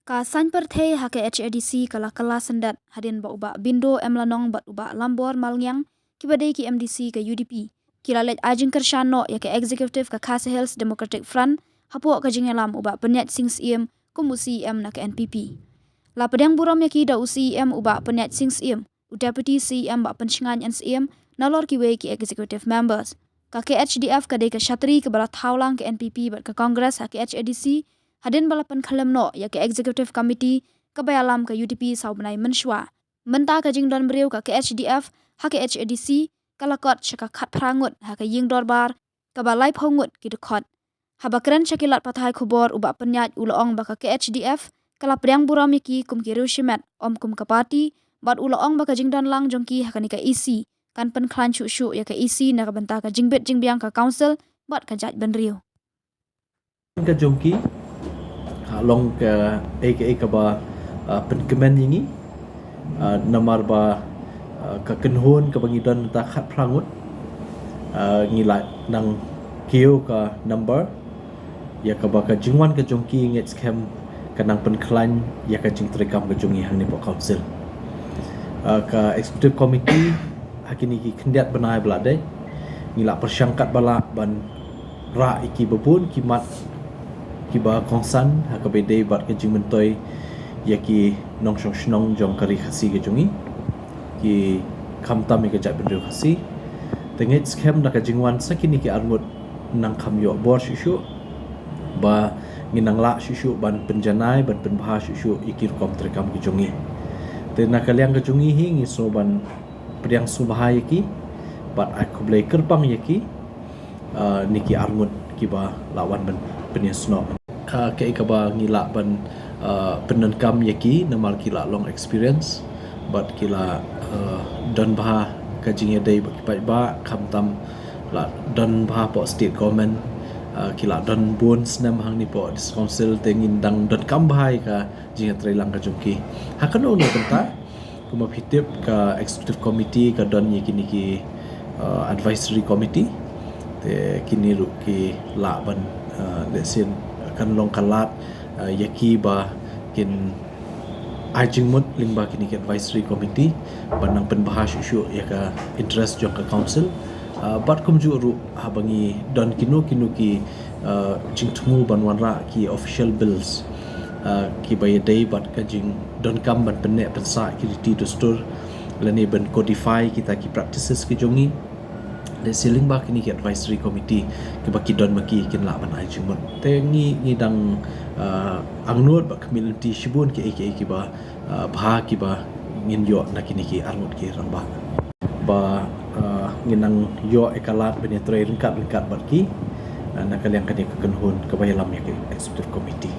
Ka san perthei hake HADC kala sendat hadin ba uba bindo emlanong bat uba lambor malngyang kibadei ki MDC ke UDP kilalet ajing kershano ya ke executive ka Khasi Hills Democratic Front hapo ka jingelam uba penyat sing CM kumu CM na ke NPP la pedang buram ya ki da UCM uba penyat sing CM deputy CM ba penshingan NCM nalor ki we ki executive members ka ke HDF ka de ka shatri ke bala thaulang ke NPP bat ka Congress ha ke HADC hadin balapan khalam no ya ke executive committee ka bayalam ka UDP saubnai menshwa menta ka jingdon beriu ka HDF ha ke HADC kalakot shaka khat prangut ha ka ying dorbar ka balai phongut ki dekot habakran shakilat pathai khobor uba penyat ulaong ba ka HDF kala priang buram ki kum ki rushimet kum ka party bat ulaong ba ka jingdon lang jongki ha ka ni ka EC kan pen klan shu ya ka EC na ka benta ka jingbet jingbiang ka council bat ka jaj benriu ka jongki long ke aka ba penkemen ini namar ba ka kenhun ka bangidon ta khat prangut ngilai nang kio ka number ya ka ba ka jingwan ka jongki nget scam kanang penklan ya ka jing terekam ka jongi hang ni po council ka executive committee hakini ki kendiat benai belade ngila persyangkat bala ban ra iki bebun kimat kiba kongsan haka bedai bat ke jing mentoi yaki nong shong shnong jong kari khasi ke jongi ki kamtam ke jat bendu khasi tenget scam da ka jingwan sakini ki armut nang kham yo bor shishu ba nginang la shishu ban penjanai ban penbah shishu ikir kom terekam ke jongi te nakaliang ke jongi hi ngi so ban priang subahai ki bat aku blai kerbang yaki niki armut kiba lawan ban penyesno ke ikaba ngila ban penenkam yaki namal kila long experience but kila don bah kajing dai ba kamtam la don bah po state government kila don bun snam hang ni po dis council tengin dang don kam bahai ka jinga trelang ka jungki hakano no tenta kuma pitip ka executive committee ka don yaki niki advisory committee te kini ru ki la ban lesin kan long kalat yaki ba kin ajing mut lingba kini ke advisory committee banang penbahas isu ya ka interest jong ka council bat kum ju ru habangi don kinu ki jingtmu banwanra ki official bills ki bayadai bat ka jing don kam ban penne pensa ki ti dustur lani ban codify kita ki practices ki jongi le siling ba kini ki advisory committee ki baki don maki kin la ban ai jingmon te ngi dang angnut ba community shibun ki ki ba bha ki ba ngin yo na kini ki armut ki ramba ba nginang yo ekalat benetre ringkat bat ki na kalian kan ke kenhun ke bayalam ya ki executive committee